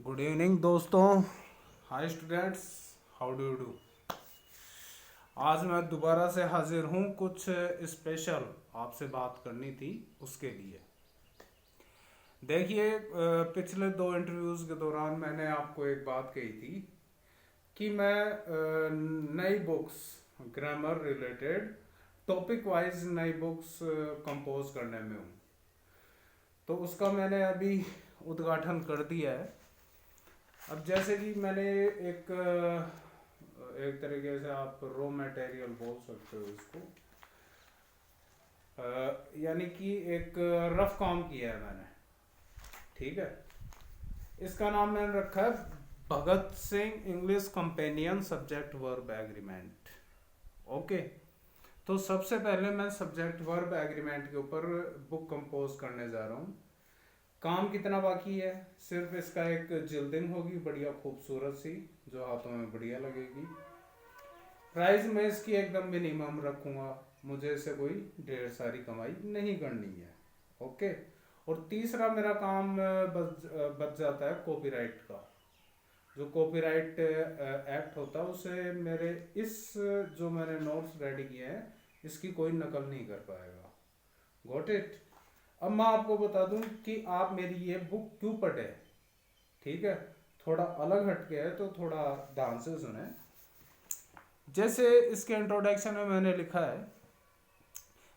Good evening दोस्तों। Hi students, how do you do. आज मैं दोबारा से हाजिर हूँ कुछ स्पेशल आपसे बात करनी थी उसके लिए। देखिए, पिछले दो इंटरव्यूज़ के दौरान मैंने आपको एक बात कही थी कि मैं नई books grammar related topic wise नई बुक्स कंपोज करने में हूँ। तो उसका मैंने अभी उद्घाटन कर दिया है। अब जैसे कि मैंने एक एक तरीके से आप रॉ मटेरियल बोल सकते हो इसको, यानी कि एक रफ काम किया है मैंने। ठीक है, इसका नाम मैंने रखा है Bhagat Singh English companion subject verb agreement. Okay, तो सबसे पहले मैं सब्जेक्ट वर्ब एग्रीमेंट के ऊपर बुक कंपोज करने जा रहा हूँ। काम कितना बाकी है, सिर्फ इसका एक जिल्डिंग होगी बढ़िया खूबसूरत सी, जो हाथों में बढ़िया लगेगी। प्राइस मैं इसकी एकदम मिनिमम रखूंगा, मुझे इससे कोई ढेर सारी कमाई नहीं करनी है। ओके, और तीसरा मेरा काम बच जाता है कॉपीराइट का। जो कॉपीराइट एक्ट होता है उसे मेरे इस जो मैंने नोट्स रेडी किए हैं इसकी कोई नकल नहीं कर पाएगा। Got it. अब मैं आपको बता दूं कि आप मेरी ये बुक क्यों पढ़े। ठीक है, थोड़ा अलग हटके है तो थोड़ा ध्यान से सुने। जैसे इसके इंट्रोडक्शन में मैंने लिखा है,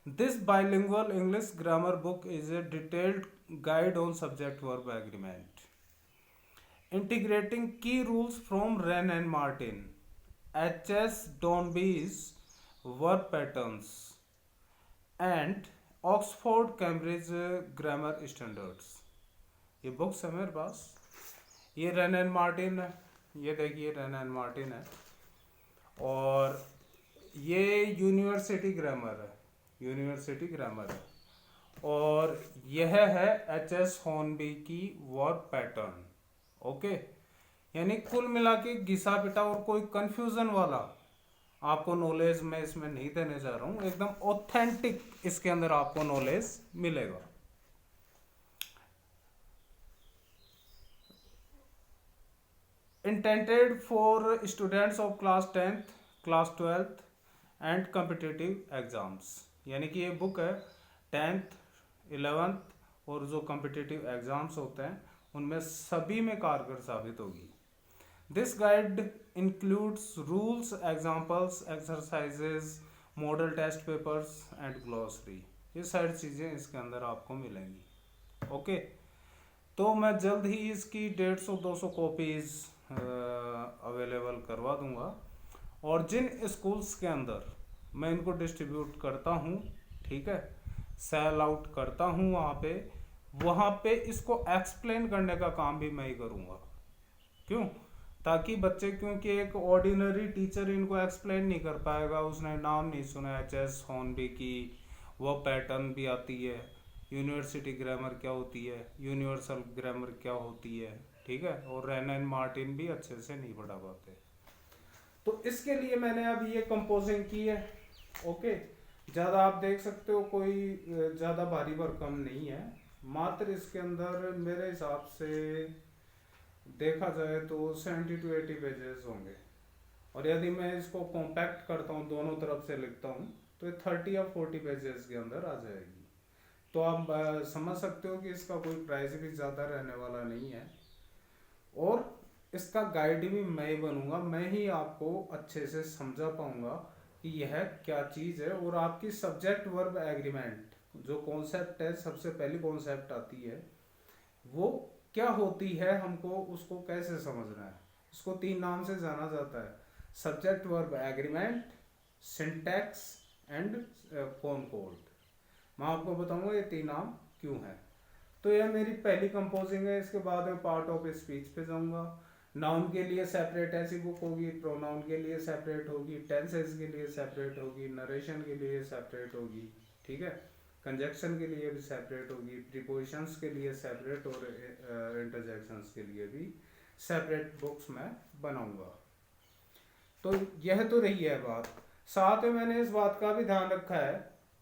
this bilingual English grammar book is a detailed guide on subject verb agreement integrating key rules from Wren and Martin, H.S. Downbee's verb patterns, and Oxford Cambridge grammar standards. ये बुक्स है मेरे पास। ये rain and Martin है, ये देखिए rain and Martin है। और ये यूनिवर्सिटी ग्रामर है, यूनिवर्सिटी ग्रामर है। और यह है एच.एस. हॉर्नबी की वर्ब पैटर्न। ओके, यानी कुल मिला के घिसा पिटा और कोई कंफ्यूजन वाला आपको नॉलेज मैं इसमें नहीं देने जा रहा हूं। एकदम ऑथेंटिक इसके अंदर आपको नॉलेज मिलेगा। Intended for students of class 10th, class 12th and competitive exams. यानी कि ये बुक है 10th, 11th और जो कॉम्पिटिटिव एग्जाम्स होते हैं उनमें सभी में कारगर साबित होगी। This guide includes rules, examples, exercises, model test papers and glossary. ये सारी चीज़ें इसके अंदर आपको मिलेंगी। ओके, तो मैं जल्द ही इसकी 150-200 कॉपीज़ अवेलेबल करवा दूंगा। और जिन स्कूल्स के अंदर मैं इनको डिस्ट्रीब्यूट करता हूँ, ठीक है, सेल आउट करता हूँ वहाँ पे इसको एक्सप्लेन करने का काम भी मैं ही करूँगा। क्यों? ताकि बच्चे, क्योंकि एक ऑर्डिनरी टीचर इनको एक्सप्लेन नहीं कर पाएगा, उसने नाम नहीं सुना एच.एस. हॉर्नबी की, वो पैटर्न भी आती है, यूनिवर्सिटी ग्रामर क्या होती है, यूनिवर्सल ग्रामर क्या होती है, ठीक है, और रेन एंड मार्टिन भी अच्छे से नहीं पढ़ा पाते। तो इसके लिए मैंने अभी ये कंपोजिंग की है। ओके, ज़्यादा आप देख सकते हो कोई ज़्यादा भारी भरकम नहीं है। मात्र इसके अंदर मेरे हिसाब से देखा जाए तो 70 to 80 पेजेस होंगे। और यदि मैं इसको कॉम्पैक्ट करता हूँ, दोनों तरफ से लिखता हूँ, तो ये 30 या 40 पेजेस के अंदर आ जाएगी। तो आप समझ सकते हो कि इसका कोई प्राइस भी ज़्यादा रहने वाला नहीं है। और इसका गाइड भी मैं ही बनूंगा, मैं ही आपको अच्छे से समझा पाऊंगा कि यह क्या चीज़ है। और आपकी सब्जेक्ट वर्ब एग्रीमेंट जो कॉन्सेप्ट है, सबसे पहली कॉन्सेप्ट आती है, वो क्या होती है, हमको उसको कैसे समझना है। इसको 3 नाम से जाना जाता है: subject verb agreement, syntax and concord. मैं आपको बताऊंगा ये 3 नाम क्यों है। तो यह मेरी पहली कंपोजिंग है। इसके बाद मैं पार्ट ऑफ स्पीच पे जाऊंगा। नाउन के लिए सेपरेट ऐसी बुक होगी, प्रोनाउन के लिए सेपरेट होगी, टेंसेस के लिए सेपरेट होगी, नरेशन के लिए सेपरेट होगी, ठीक है, कंजक्शन के लिए भी सेपरेट होगी, प्रीपोजिशंस के लिए सेपरेट और इंटरजेक्शंस के लिए भी सेपरेट बुक्स मैं बनाऊंगा। तो यह तो रही है बात। साथ में मैंने इस बात का भी ध्यान रखा है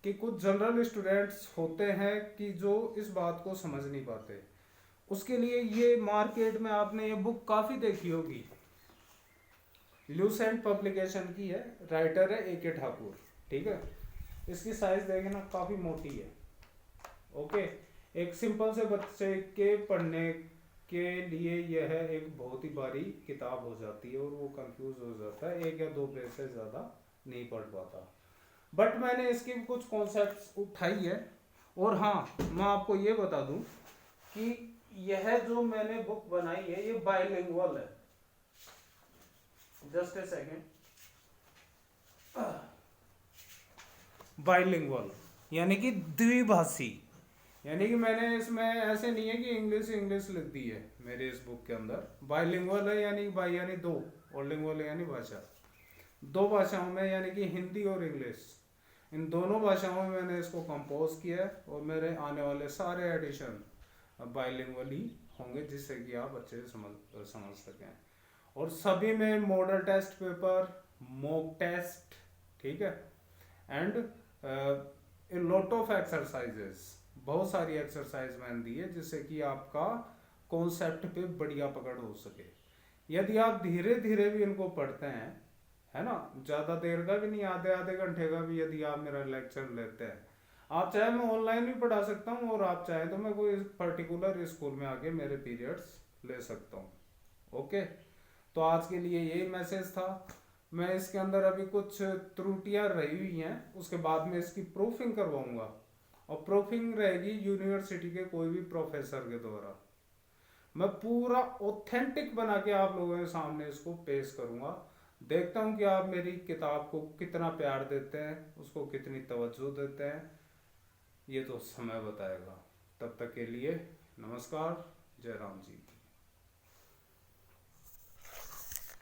कि कुछ जनरल स्टूडेंट्स होते हैं कि जो इस बात को समझ नहीं पाते। उसके लिए ये मार्केट में आपने ये बुक काफ़ी देखी होगी, ल्यूसेंट पब्लिकेशन की है, राइटर है A.K. ठाकुर, ठीक है। इसकी साइज देखें ना, काफ़ी मोटी है। ओके, एक सिंपल से बच्चे के पढ़ने के लिए यह एक बहुत ही भारी किताब हो जाती है और वो कंफ्यूज हो जाता है, 1 या 2 पेज से ज़्यादा नहीं पढ़ पाता। बट मैंने इसकी कुछ कॉन्सेप्ट्स उठाई है। और हाँ, मैं आपको ये बता दूं कि यह जो मैंने बुक बनाई है ये बाइलिंगुअल है। Just a second. बाइलिंगुअल यानी कि द्विभाषी, यानी कि मैंने इसमें ऐसे नहीं है कि इंग्लिश इंग्लिश लिख दी है मेरे इस बुक के अंदर। बाइलिंगुअल है यानी बाई यानी दो, और लिंगुअल यानी भाषा, 2 भाषाओं में, यानी कि हिंदी और इंग्लिश, इन दोनों भाषाओं में मैंने इसको कंपोज किया है। और मेरे आने वाले सारे एडिशन बाइलिंगुअल ही होंगे, जिससे कि आप अच्छे से समझ सकें। और सभी में model test paper, mock test, ठीक है, and a lot of exercises, बहुत सारी एक्सरसाइज मैंने दी है जिससे कि आपका कॉन्सेप्ट पे बढ़िया पकड़ हो सके। यदि आप धीरे धीरे भी इनको पढ़ते हैं, है ना, ज़्यादा देर का भी नहीं, आधे आधे घंटे का भी यदि आप मेरा लेक्चर लेते हैं, आप चाहे मैं ऑनलाइन भी पढ़ा सकता हूँ, और आप चाहे तो मैं कोई पर्टिकुलर स्कूल में आके मेरे पीरियड्स ले सकता हूँ। ओके, तो आज के लिए यही मैसेज था। मैं इसके अंदर अभी कुछ त्रुटियां रही हुई हैं, उसके बाद में इसकी प्रूफिंग करवाऊंगा, और प्रूफिंग रहेगी यूनिवर्सिटी के कोई भी प्रोफेसर के द्वारा। मैं पूरा ऑथेंटिक बना के आप लोगों के सामने इसको पेश करूंगा। देखता हूं कि आप मेरी किताब को कितना प्यार देते हैं, उसको कितनी तवज्जो देते हैं, ये तो समय बताएगा। तब तक के लिए नमस्कार, जय राम जी।